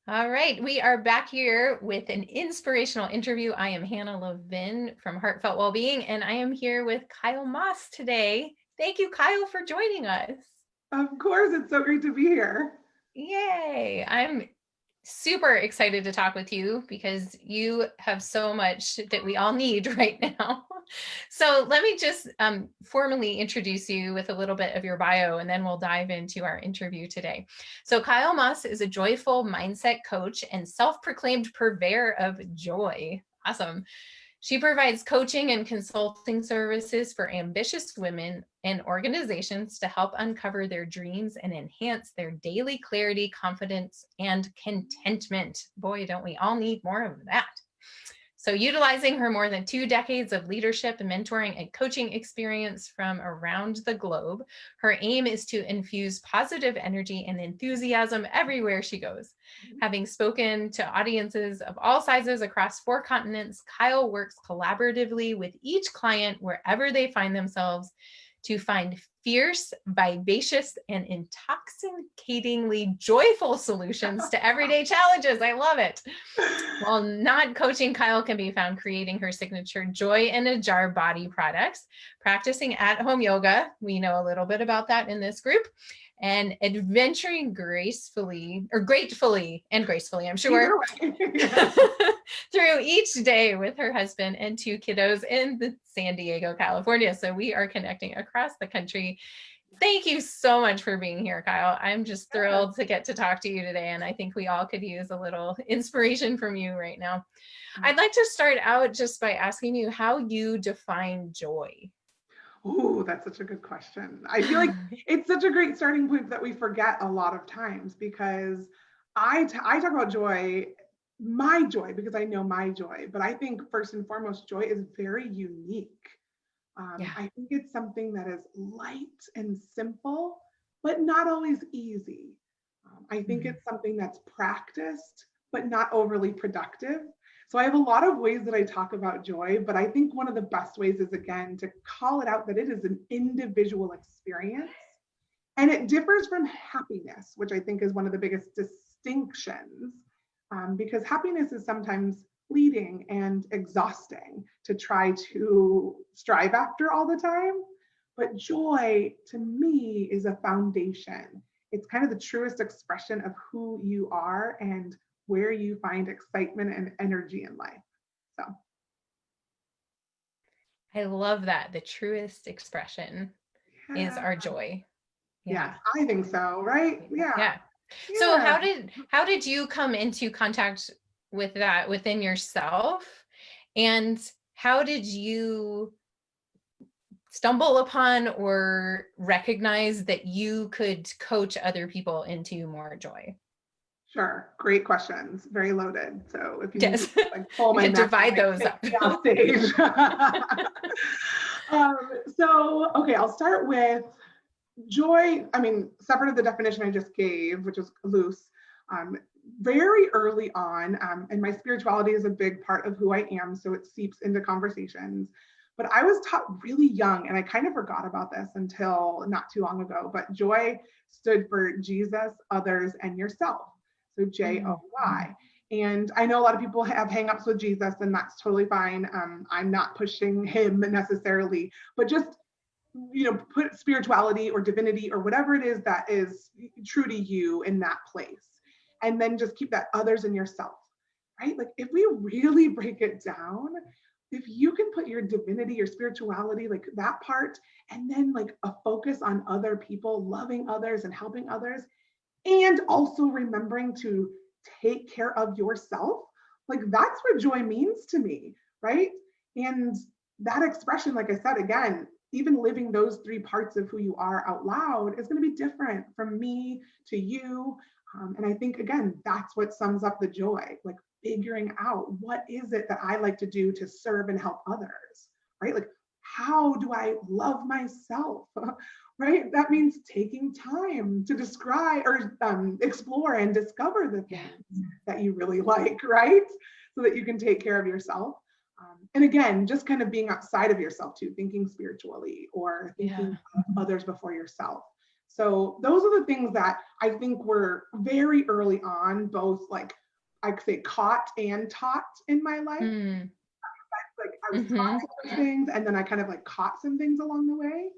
All right, we are back here with an inspirational interview. I am Hannah Levin from Heartfelt Wellbeing, and I am here with Kyle Moss today. Thank you, Kyle, for joining us. Of course, it's so great to be here. Yay! I'm super excited to talk with you because you have so much that we all need right now. So let me just formally introduce you with a little bit of your bio, and then we'll dive into our interview today. So Kyle Moss is a joyful mindset coach and self-proclaimed purveyor of joy. Awesome. She provides coaching and consulting services for ambitious women and organizations to help uncover their dreams and enhance their daily clarity, confidence, and contentment. Boy, don't we all need more of that. So, utilizing her more than 2 decades of leadership and mentoring and coaching experience from around the globe, her aim is to infuse positive energy and enthusiasm everywhere she goes. Having spoken to audiences of all sizes across 4 continents, Kyle works collaboratively with each client wherever they find themselves to find fierce, vivacious, and intoxicatingly joyful solutions to everyday challenges. I love it. While not coaching, Kyle can be found creating her signature Joy in a Jar body products, practicing at-home yoga. We know a little bit about that in this group. And adventuring gracefully, or gratefully and gracefully, I'm sure, through each day with her husband and 2 kiddos in San Diego, California. So we are connecting across the country. Thank you so much for being here, Kyle. I'm just thrilled to get to talk to you today, and I think we all could use a little inspiration from you right now. I'd like to start out just by asking you how you define joy. Oh, that's such a good question. I feel like it's such a great starting point that we forget a lot of times because I talk about joy, my joy, because I know my joy, but I think first and foremost, joy is very unique. Yeah. I think it's something that is light and simple, but not always easy. I think it's something that's practiced, but not overly productive. So I have a lot of ways that I talk about joy, but I think one of the best ways is, again, to call it out that it is an individual experience and it differs from happiness, which I think is one of the biggest distinctions, because happiness is sometimes fleeting and exhausting to try to strive after all the time. But joy to me is a foundation. It's kind of the truest expression of who you are and where you find excitement and energy in life. So, I love that. The truest expression is yeah. our joy. Yes, Yeah. I think so, right? Yeah. Yeah. So Yeah. how did you come into contact with that within yourself? And how did you stumble upon or recognize that you could coach other people into more joy? Sure. Great questions. Very loaded. So if you need to Yes. like pull We my could neck and divide like those take up. me off stage. Okay, I'll start with joy. I mean, separate of the definition I just gave, which is loose, um, very early on, and my spirituality is a big part of who I am, so it seeps into conversations. But I was taught really young, and I kind of forgot about this until not too long ago. But joy stood for Jesus, others, and yourself. So JOY. And I know a lot of people have hangups with Jesus, and that's totally fine. I'm not pushing him necessarily, but just put spirituality or divinity or whatever it is that is true to you in that place, and then just keep that others in yourself, right? Like if we really break it down, if you can put your divinity, your spirituality, like that part, and then like a focus on other people, loving others and helping others, and also remembering to take care of yourself, like that's what joy means to me, right? And that expression, like I said, again, even living those 3 parts of who you are out loud is going to be different from me to you. And I think, again, that's what sums up the joy, like figuring out what is it that I like to do to serve and help others, right? Like, how do I love myself? Right? That means taking time to describe or explore and discover the things that you really like, right? So that you can take care of yourself. And again, just kind of being outside of yourself too, thinking spiritually or thinking of others before yourself. So those are the things that I think were very early on, both like I could say caught and taught in my life. Mm. Like I was taught Mm-hmm. some things and then I kind of like caught some things along the way.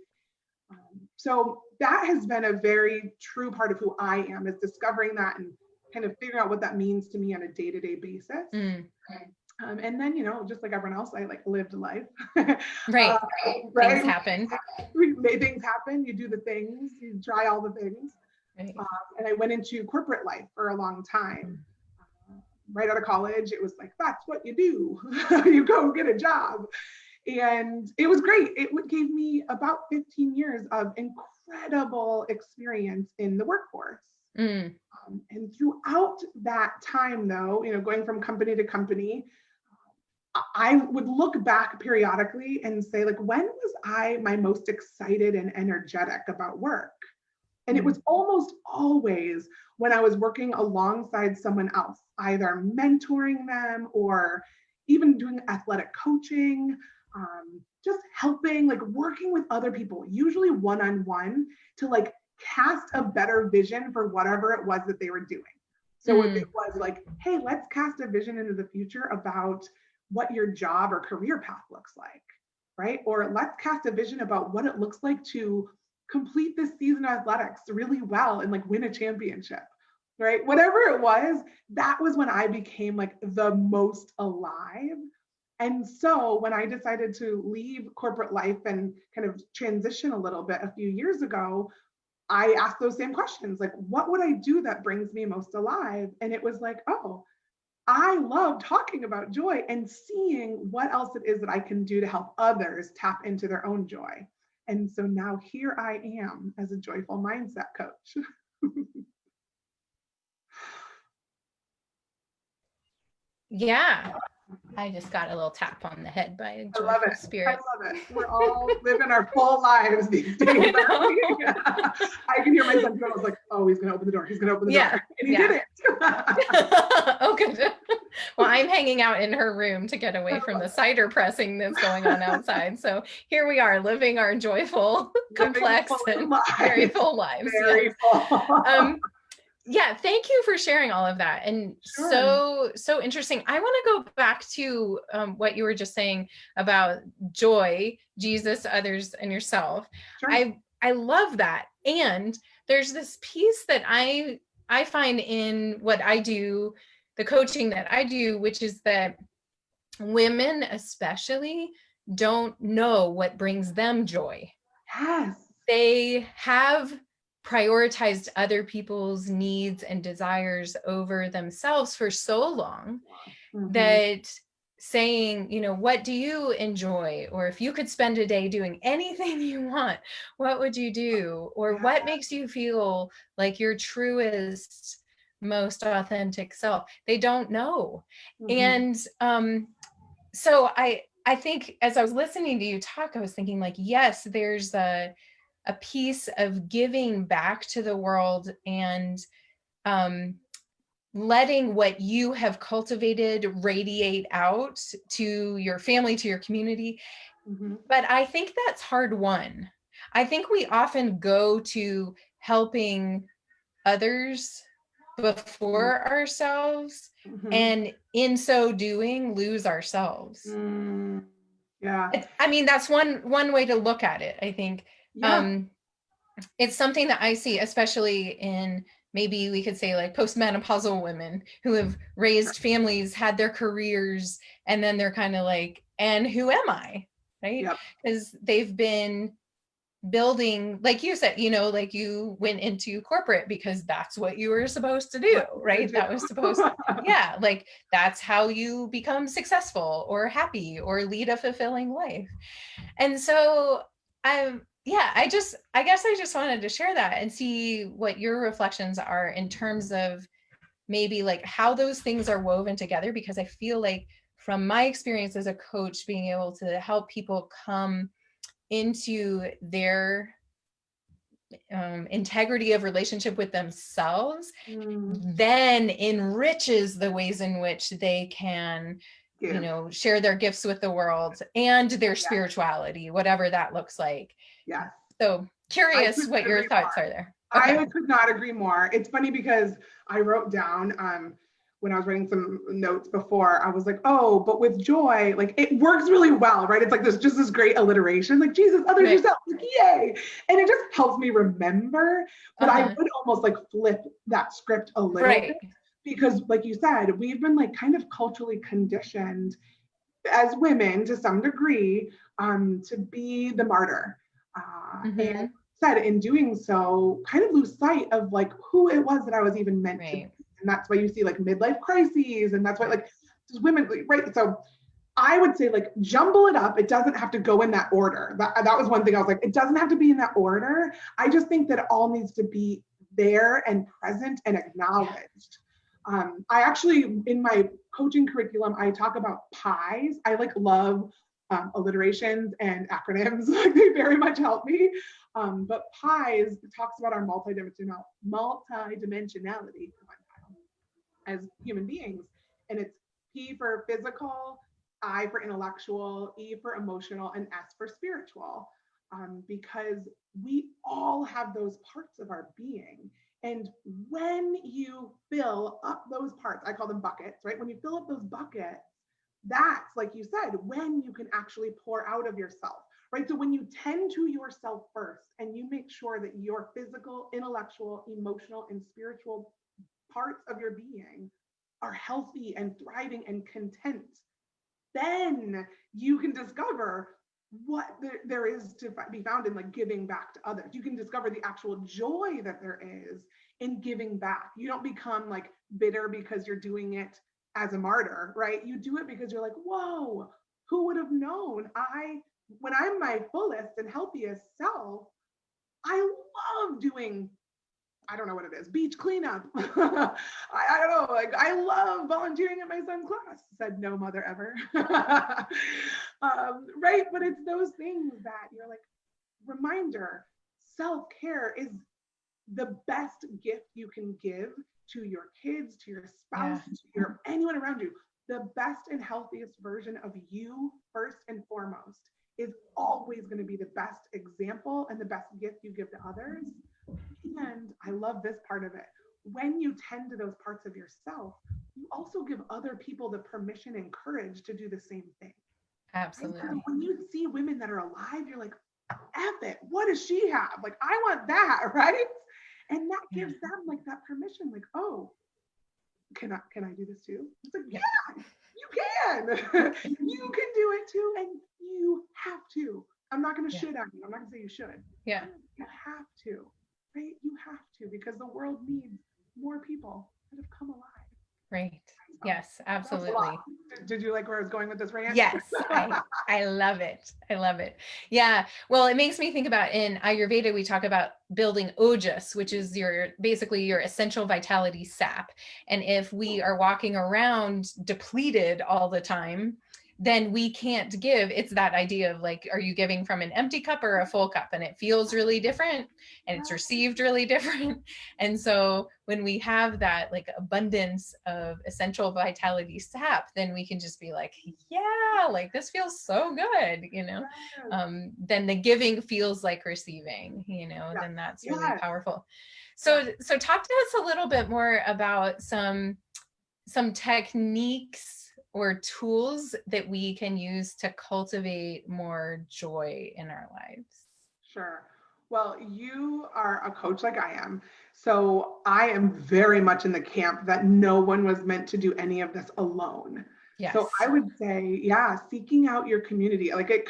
So that has been a very true part of who I am, is discovering that and kind of figuring out what that means to me on a day-to-day basis. Mm. And then, just like everyone else, I like lived life. Right. Things Right. happen. We made things happen. You do the things, you try all the things. Right. And I went into corporate life for a long time. Right out of college, it was like, that's what you do. You go get a job. And it was great. It gave me about 15 years of incredible experience in the workforce. Mm. And throughout that time, though, going from company to company, I would look back periodically and say, like, when was I my most excited and energetic about work? And it was almost always when I was working alongside someone else, either mentoring them or even doing athletic coaching, just helping, like working with other people, usually one-on-one, to like cast a better vision for whatever it was that they were doing. So if it was like, hey, let's cast a vision into the future about what your job or career path looks like, right? Or let's cast a vision about what it looks like to complete this season of athletics really well and like win a championship, right? Whatever it was, that was when I became like the most alive. And so when I decided to leave corporate life and kind of transition a little bit a few years ago, I asked those same questions, like, what would I do that brings me most alive? And it was like, oh, I love talking about joy and seeing what else it is that I can do to help others tap into their own joy. And so now here I am as a joyful mindset coach. Yeah. I just got a little tap on the head by a I love joyful it. I spirit. love it. We're all living our full lives these days. I can hear my son. I was like, oh, he's going to open the door. He's going to open the door. And he did it. Oh, good. Well, I'm hanging out in her room to get away from the cider pressing that's going on outside. So here we are living our joyful, complex, and very full lives. Very full. Yeah, thank you for sharing all of that. And so interesting. I want to go back to what you were just saying about joy, Jesus, others, and yourself. I love that. And there's this piece that I find in what I do, the coaching that I do, which is that women especially don't know what brings them joy. Yes. They have prioritized other people's needs and desires over themselves for so long that saying, what do you enjoy? Or if you could spend a day doing anything you want, what would you do? Or what makes you feel like your truest, most authentic self? They don't know. And so I think as I was listening to you talk, I was thinking like, yes, there's a piece of giving back to the world and letting what you have cultivated radiate out to your family, to your community. But I think that's hard won. I think we often go to helping others before ourselves, and in so doing, lose ourselves. Yeah. I mean, that's one way to look at it, I think. It's something that I see, especially in, maybe we could say, like postmenopausal women who have raised families, had their careers, and then they're kind of like, and who am I? Right? Because they've been building, like you said, like you went into corporate because that's what you were supposed to do, right? That was supposed to, like that's how you become successful or happy or lead a fulfilling life. And so I guess I just wanted to share that and see what your reflections are in terms of maybe like how those things are woven together, because I feel like from my experience as a coach, being able to help people come into their integrity of relationship with themselves, then enriches the ways in which they can share their gifts with the world and their spirituality, whatever that looks like. So curious what your thoughts are there. I could not agree more. It's funny because I wrote down when I was writing some notes before, I was like, oh, but with joy, like it works really well, right? It's like there's just this great alliteration, like Jesus, others, Right. yourself, like yay. And it just helps me remember, but I Uh-huh. would almost like flip that script a little bit Right. because like you said, we've been like kind of culturally conditioned as women to some degree to be the martyr. And Mm-hmm. said in doing so, kind of lose sight of like who it was that I was even meant to be. Right. And that's why you see like midlife crises. And that's why like women, right? So I would say like jumble it up. It doesn't have to go in that order. That was one thing I was like, it doesn't have to be in that order. I just think that it all needs to be there and present and acknowledged. I actually, in my coaching curriculum, I talk about pies. I like love alliterations and acronyms. Like they very much help me. But pies talks about our multidimensionality as human beings. And it's P for physical, I for intellectual, E for emotional, and S for spiritual. Because we all have those parts of our being. And when you fill up those parts, I call them buckets, right? When you fill up those buckets, that's like you said, when you can actually pour out of yourself, right? So when you tend to yourself first and you make sure that your physical, intellectual, emotional, and spiritual parts of your being are healthy and thriving and content, then you can discover what there is to be found in like giving back to others. You can discover the actual joy that there is in giving back. You don't become like bitter because you're doing it as a martyr, right? You do it because you're like, whoa, who would have known? When I'm my fullest and healthiest self, I love doing, I don't know what it is, beach cleanup. I don't know, like I love volunteering at my son's class. Said no mother ever. Right, but it's those things that you're like, reminder, self-care is the best gift you can give to your kids, to your spouse, Yeah. to your anyone around you. The best and healthiest version of you, first and foremost, is always going to be the best example and the best gift you give to others. And I love this part of it. When you tend to those parts of yourself, you also give other people the permission and courage to do the same thing. Right? So Absolutely. when you see women that are alive, you're like, F it, what does she have? Like, I want that, right? And that Yeah. gives them like that permission, like, oh, can I do this too? It's like, Yeah. yeah, you can. You can do it too, and you have to. I'm not gonna Yeah. shit on you. I'm not gonna say you should. Yeah. You have to, right? You have to, because the world needs more people that have come alive. Right. So Yes, that's a lot. absolutely. Did you like where I was going with this rant? Yes, I love it. I love it. Yeah. Well, it makes me think about in Ayurveda we talk about building ojas, which is your basically your essential vitality sap. And if we are walking around depleted all the time, then we can't give. It's that idea of like, are you giving from an empty cup or a full cup? And it feels really different and it's received really different. And so when we have that like abundance of essential vitality sap, then we can just be like, yeah, like this feels so good, then the giving feels like receiving, Yes. then that's really Yes. powerful. Yes. So talk to us a little bit more about some techniques or tools that we can use to cultivate more joy in our lives. Sure. Well, you are a coach like I am. So I am very much in the camp that no one was meant to do any of this alone. So Yes. I would say, yeah, seeking out your community. Like it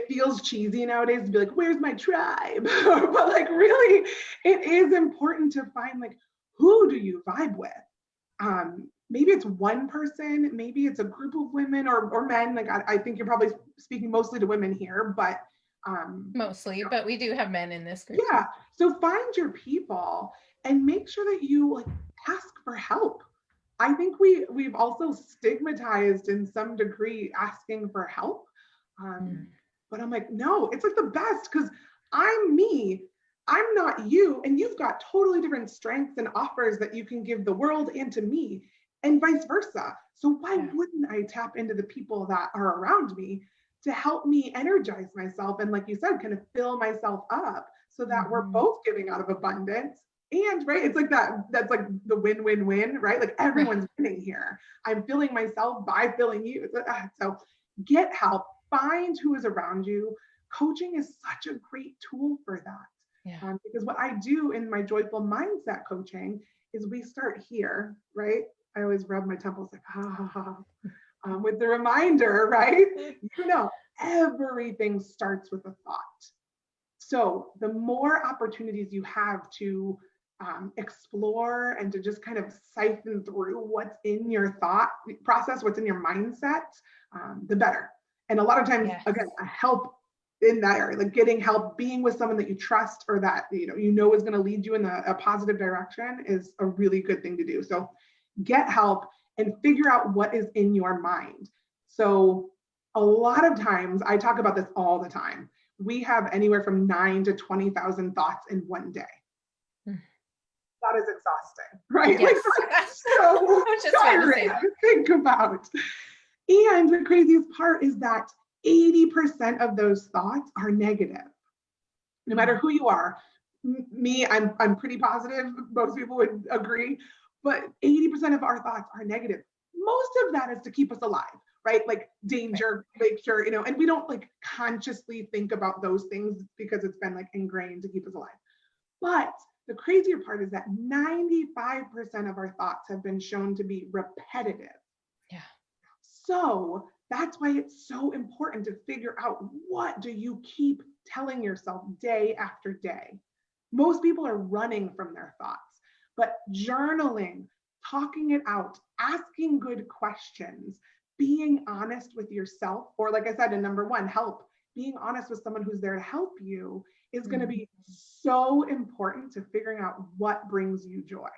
feels cheesy nowadays to be like, where's my tribe? But like really, it is important to find like, who do you vibe with? Maybe it's one person, maybe it's a group of women or men. Like I think you're probably speaking mostly to women here, but Mostly, but we do have men in this group too. yeah. So find your people and make sure that you like ask for help. I think we've also stigmatized in some degree asking for help. Um, Mm. but I'm like, no, it's like the best because I'm me. I'm not you, and you've got totally different strengths and offers that you can give the world and to me, and vice versa. So why Yeah. wouldn't I tap into the people that are around me to help me energize myself and, like you said, kind of fill myself up so that we're Mhm. both giving out of abundance And right, it's like that's like the win-win-win, right? Like everyone's winning here. I'm filling myself by filling you. So get help, find who is around you. Coaching is such a great tool for that. Yeah. Because what I do in my joyful mindset coaching is we start here, right? I always rub my temples like, ha, ha, ha, with the reminder, right? You know, everything starts with a thought. So the more opportunities you have to explore and to just kind of siphon through what's in your thought process, what's in your mindset, the better. And a lot of times, Yes. again, help in that area, like getting help, being with someone that you trust or that you know is going to lead you in a positive direction is a really good thing to do. So get help and figure out what is in your mind. So a lot of times, I talk about this all the time. We have anywhere from 9 to 20,000 thoughts in one day. That is exhausting, right? Yes. Like that's so tiring to think about. And the craziest part is that 80% of those thoughts are negative. No matter who you are, me, I'm pretty positive. Most people would agree, but 80% of our thoughts are negative. Most of that is to keep us alive, right? Like danger, make sure, and we don't like consciously think about those things because it's been like ingrained to keep us alive. But the crazier part is that 95% of our thoughts have been shown to be repetitive. Yeah. So that's why it's so important to figure out, what do you keep telling yourself day after day? Most people are running from their thoughts, but journaling, talking it out, asking good questions, being honest with yourself, or like I said in number one, help, being honest with someone who's there to help you is going to be so important to figuring out what brings you joy,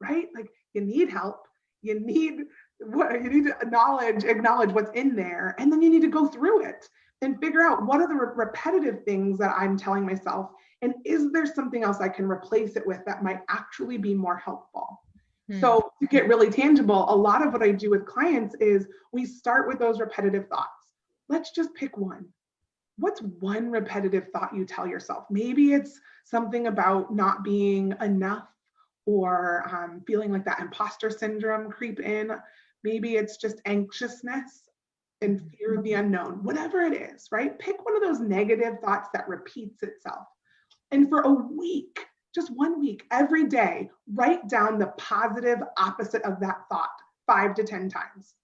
right? Like you need help, you need to acknowledge what's in there, and then you need to go through it and figure out what are the repetitive things that I'm telling myself, and is there something else I can replace it with that might actually be more helpful. So to get really tangible, a lot of what I do with clients is we start with those repetitive thoughts. Let's just pick one. What's one repetitive thought you tell yourself? Maybe it's something about not being enough, or feeling like that imposter syndrome creep in. Maybe it's just anxiousness and fear of the unknown, whatever it is, right? Pick one of those negative thoughts that repeats itself. And for a week, just 1 week, every day, write down the positive opposite of that thought 5 to 10 times.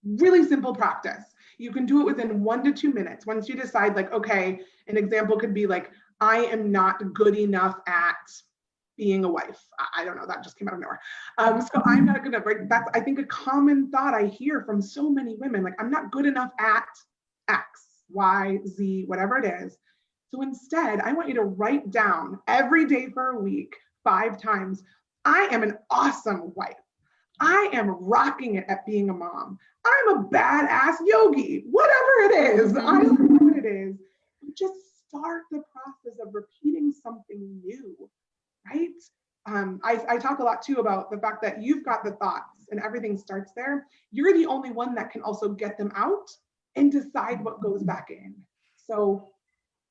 Really simple practice. You can do it within 1 to 2 minutes. Once you decide, like, okay, an example could be like, I am not good enough at being a wife. I don't know, that just came out of nowhere. So I'm not gonna, right? That's, I think, a common thought I hear from so many women, like, I'm not good enough at X, Y, Z, whatever it is. So instead, I want you to write down every day for a week, 5 times, I am an awesome wife. I am rocking it at being a mom. I'm a badass yogi, whatever it is. I don't know what it is. Just start the process of repeating something new, right? I talk a lot too about the fact that you've got the thoughts and everything starts there. You're the only one that can also get them out and decide what goes back in. So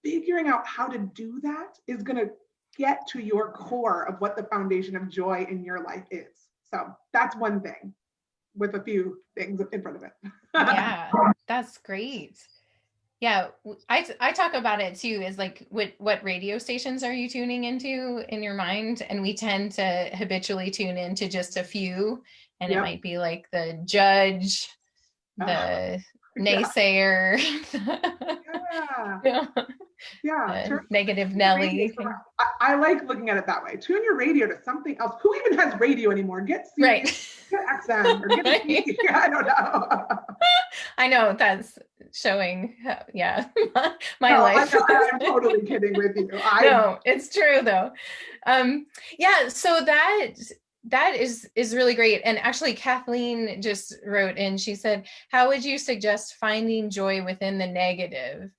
figuring out how to do that is going to get to your core of what the foundation of joy in your life is. So that's one thing with a few things in front of it. Yeah, that's great. Yeah, I talk about it too, is like what radio stations are you tuning into in your mind? And we tend to habitually tune into just a few, and it might be like the judge, the naysayer, negative Nelly. I like looking at it that way. Tune your radio to something else. Who even has radio anymore? Get CBS, get XM, or get TV. I don't know. I know that's showing, my life. I'm totally kidding with you. No, it's true though. Yeah, so that is really great. And actually Kathleen just wrote in, she said, how would you suggest finding joy within the negative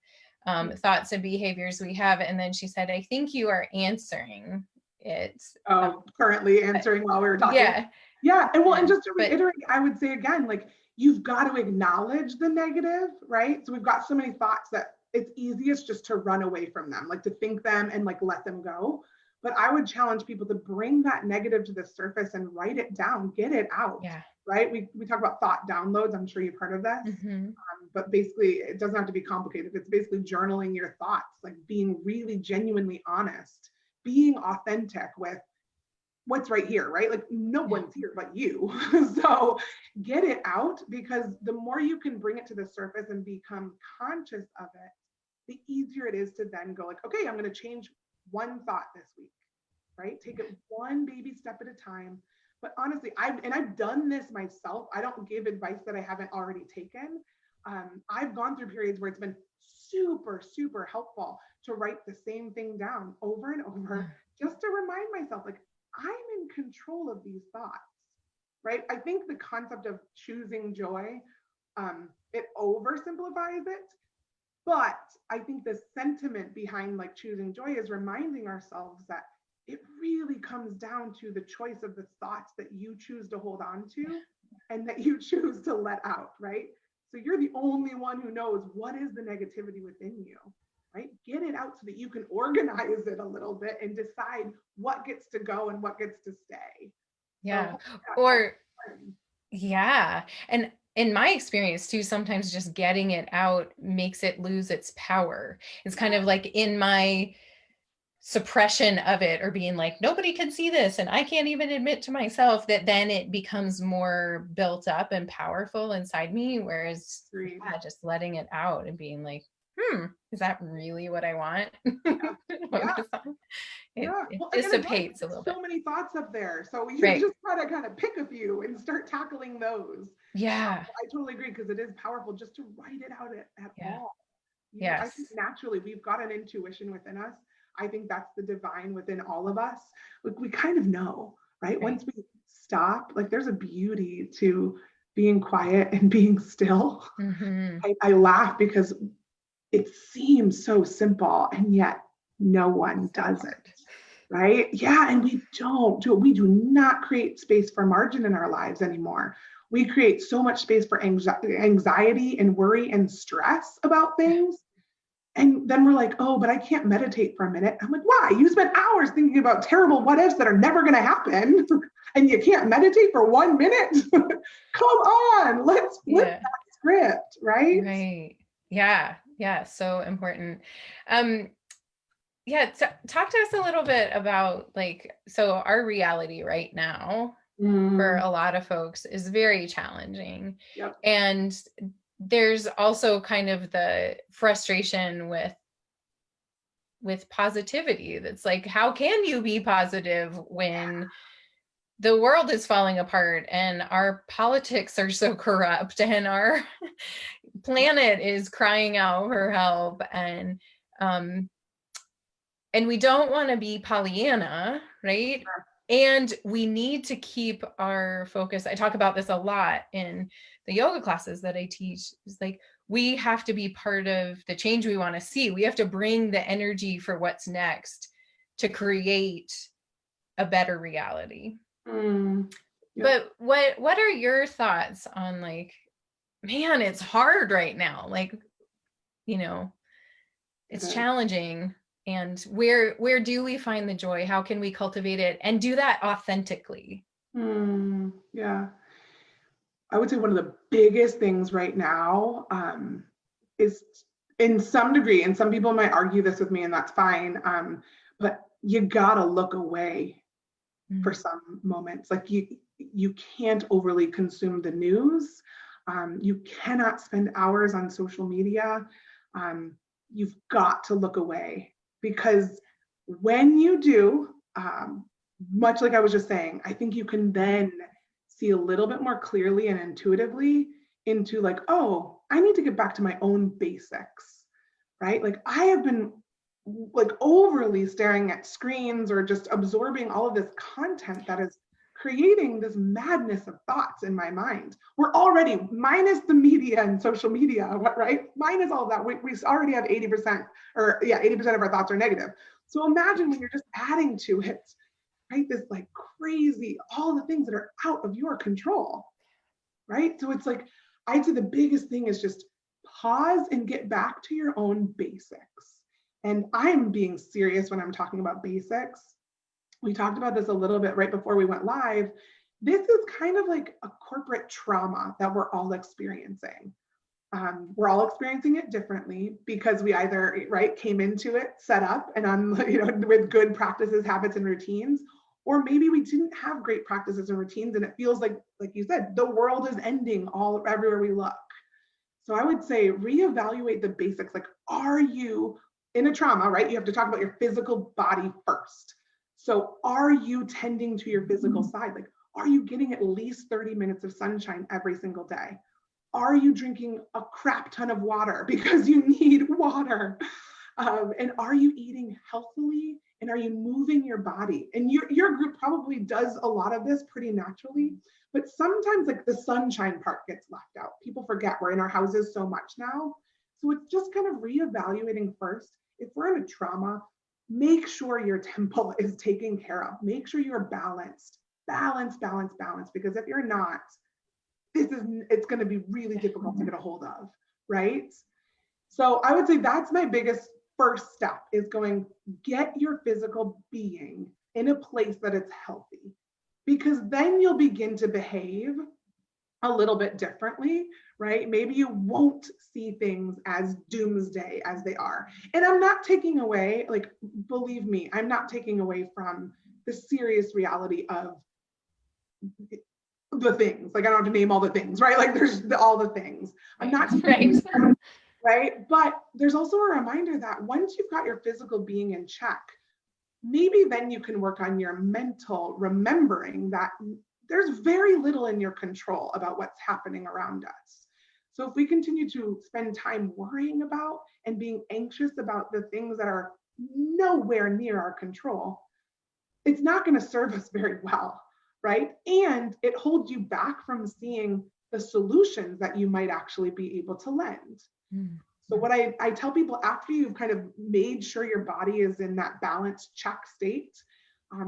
thoughts and behaviors we have? And then she said, I think you are answering it. Currently answering while we were talking. Yeah. And just to reiterate, I would say again, like, you've got to acknowledge the negative, right? So we've got so many thoughts that it's easiest just to run away from them, like to think them and like let them go. But I would challenge people to bring that negative to the surface and write it down, get it out, Yeah. right? We talk about thought downloads. I'm sure you've heard of this. Mm-hmm. But basically, it doesn't have to be complicated. It's basically journaling your thoughts, like being really genuinely honest, being authentic with what's right here, right? Like no one's here but you. So get it out, because the more you can bring it to the surface and become conscious of it, the easier it is to then go like, okay, I'm going to change one thought this week, right? Take it one baby step at a time. But honestly, I've done this myself. I don't give advice that I haven't already taken. I've gone through periods where it's been super, super helpful to write the same thing down over and over, just to remind myself, like, I'm in control of these thoughts, right? I think the concept of choosing joy, it oversimplifies it. But I think the sentiment behind like choosing joy is reminding ourselves that it really comes down to the choice of the thoughts that you choose to hold on to and that you choose to let out, right? So you're the only one who knows what is the negativity within you, right? Get it out so that you can organize it a little bit and decide what gets to go and what gets to stay. Yeah. So Or, yeah. And in my experience too, sometimes just getting it out makes it lose its power. It's kind of like in my suppression of it, or being like, nobody can see this and I can't even admit to myself, that then it becomes more built up and powerful inside me. Whereas yeah, just letting it out and being like, is that really what I want? Yeah. It Well, dissipates a there's little so bit. many thoughts up there. So you Right. just gotta kind of pick a few and start tackling those. Yeah. I totally agree, because it is powerful just to write it out at Yeah. all. I Yes. think naturally we've got an intuition within us. I think that's the divine within all of us. Like we kind of know, right? Right. Once we stop, like there's a beauty to being quiet and being still. Mm-hmm. I laugh because it seems so simple and yet no one does it, right? Yeah, and we don't do it. We do not create space for margin in our lives anymore. We create so much space for anxiety and worry and stress about things. And then we're like, oh, but I can't meditate for a minute. I'm like, why? You spent hours thinking about terrible what ifs that are never going to happen. And you can't meditate for 1 minute? Come on, let's flip that script, right? Right. Yeah. Yeah. So important. Um, yeah. Talk to us a little bit about like, so our reality right now for a lot of folks is very challenging. Yep. And there's also kind of the frustration with positivity. That's like, how can you be positive when the world is falling apart and our politics are so corrupt and our planet is crying out for help, and we don't want to be Pollyanna, right? And we need to keep our focus. I talk about this a lot in the yoga classes that I teach. It's like, we have to be part of the change we want to see. We have to bring the energy for what's next to create a better reality. Yep. But what are your thoughts on like, man, it's hard right now. Like, it's challenging. And where do we find the joy? How can we cultivate it and do that authentically? Yeah. I would say one of the biggest things right now is, in some degree, and some people might argue this with me, and that's fine, but you gotta look away for some moments. Like you can't overly consume the news. You cannot spend hours on social media. You've got to look away, because when you do, much like I was just saying, I think you can then see a little bit more clearly and intuitively into like, oh, I need to get back to my own basics, right? Like I have been like overly staring at screens or just absorbing all of this content that is creating this madness of thoughts in my mind. We're already, minus the media and social media, right? Minus all of that, we already have 80%, or yeah, 80% of our thoughts are negative. So imagine when you're just adding to it, right? This like crazy, all the things that are out of your control, right? So it's like, I'd say the biggest thing is just pause and get back to your own basics. And I'm being serious when I'm talking about basics. we talked about this a little bit right before we went live. This is kind of like a corporate trauma that we're all experiencing. We're all experiencing it differently because we either came into it set up and on with good practices, habits, and routines, or maybe we didn't have great practices and routines, and it feels like you said, the world is ending all everywhere we look. So I would say reevaluate the basics. Like, are you in a trauma? Right, you have to talk about your physical body first. So are you tending to your physical side? Like, are you getting at least 30 minutes of sunshine every single day? Are you drinking a crap ton of water because you need water? And are you eating healthily? And are you moving your body? And your group probably does a lot of this pretty naturally, but sometimes like the sunshine part gets left out. People forget we're in our houses so much now. So it's just kind of reevaluating first. If we're in a trauma, make sure your temple is taken care of. Make sure you're balanced, because if you're not, it's going to be really difficult to get a hold of, right? So I would say that's my biggest first step, is get your physical being in a place that it's healthy, because then you'll begin to behave a little bit differently, right? Maybe you won't see things as doomsday as they are. And I'm not taking away, believe me, I'm not taking away from the serious reality of the things. I don't have to name all the things, right? There's all the things. I'm not right. Right. But there's also a reminder that once you've got your physical being in check, maybe then you can work on your mental remembering that there's very little in your control about what's happening around us. So if we continue to spend time worrying about and being anxious about the things that are nowhere near our control, it's not going to serve us very well. Right? And it holds you back from seeing the solutions that you might actually be able to lend. So what I tell people, after you've kind of made sure your body is in that balanced check state,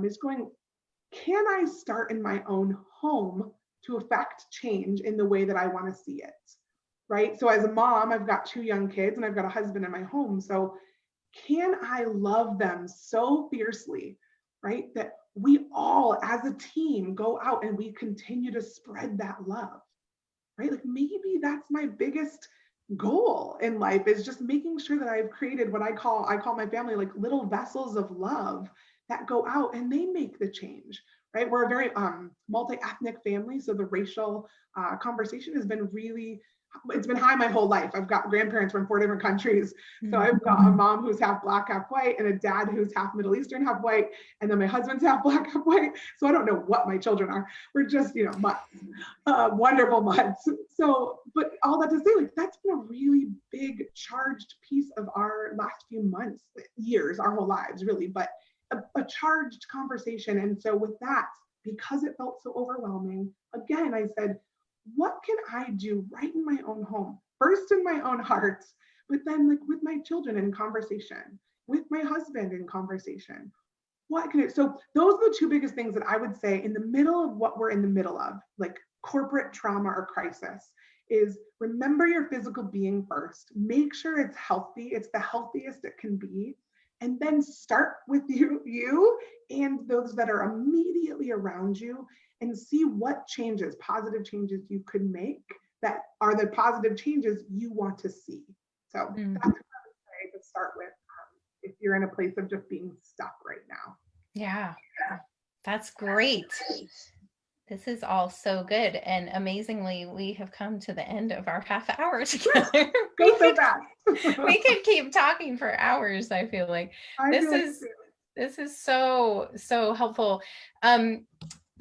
is can I start in my own home to affect change in the way that I want to see it? Right? So as a mom, I've got 2 young kids and I've got a husband in my home. So can I love them so fiercely, right, that we all as a team go out and we continue to spread that love, right? Maybe that's my biggest goal in life, is just making sure that I've created what I call my family little vessels of love that go out and they make the change, right? We're a very multi-ethnic family, so the racial conversation has been it's been high my whole life. I've got grandparents from 4 different countries. So I've got a mom who's half Black, half white, and a dad who's half Middle Eastern, half white. And then my husband's half Black, half white. So I don't know what my children are. We're just, mutts, wonderful mutts. So, but all that to say, that's been a really big charged piece of our last few months, years, our whole lives, really, but a charged conversation. And so with that, because it felt so overwhelming, again, I said, what can I do right in my own home? First in my own heart, but then with my children in conversation, with my husband in conversation. What can it? So those are the 2 biggest things that I would say in the middle of what we're in the middle of, corporate trauma or crisis, is remember your physical being first. Make sure it's healthy. It's the healthiest it can be. And then start with you and those that are immediately around you, and see what changes, positive changes you could make that are the positive changes you want to see. So that's what I would say to start with, if you're in a place of just being stuck right now. Yeah, that's great. This is all so good. And amazingly, we have come to the end of our half hour together. Go so fast. We could keep talking for hours, I feel like. This is so helpful.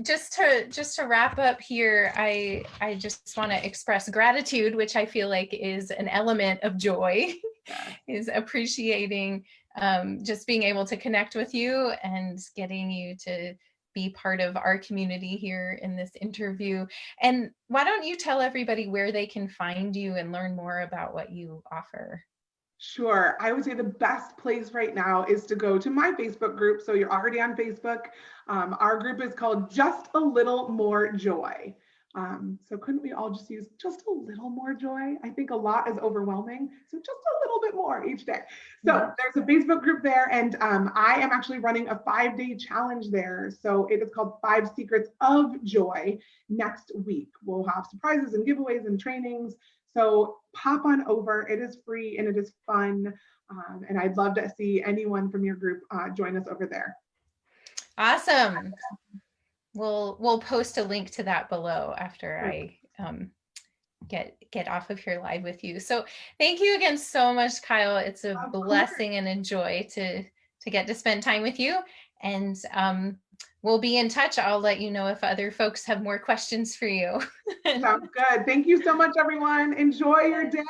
Just to wrap up here, I just want to express gratitude, which I feel like is an element of joy, is appreciating just being able to connect with you and getting you to be part of our community here in this interview. And why don't you tell everybody where they can find you and learn more about what you offer? Sure. I would say the best place right now is to go to my Facebook group. So you're already on Facebook. Our group is called Just a Little More Joy. So couldn't we all just use just a little more joy? I think a lot is overwhelming, so just a little bit more each day. So there's a Facebook group there, and I am actually running a 5-day challenge there. So it is called 5 Secrets of Joy. Next week we'll have surprises and giveaways and trainings. So pop on over. It is free and it is fun. And I'd love to see anyone from your group join us over there. Awesome. We'll post a link to that below after Great. I get off of here live with you. So thank you again so much, Kyle. It's a blessing and a joy to get to spend time with you. And we'll be in touch. I'll let you know if other folks have more questions for you. Sounds good. Thank you so much, everyone. Enjoy your day.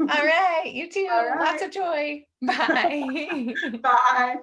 All right. You too. All right. Lots of joy. Bye. Bye.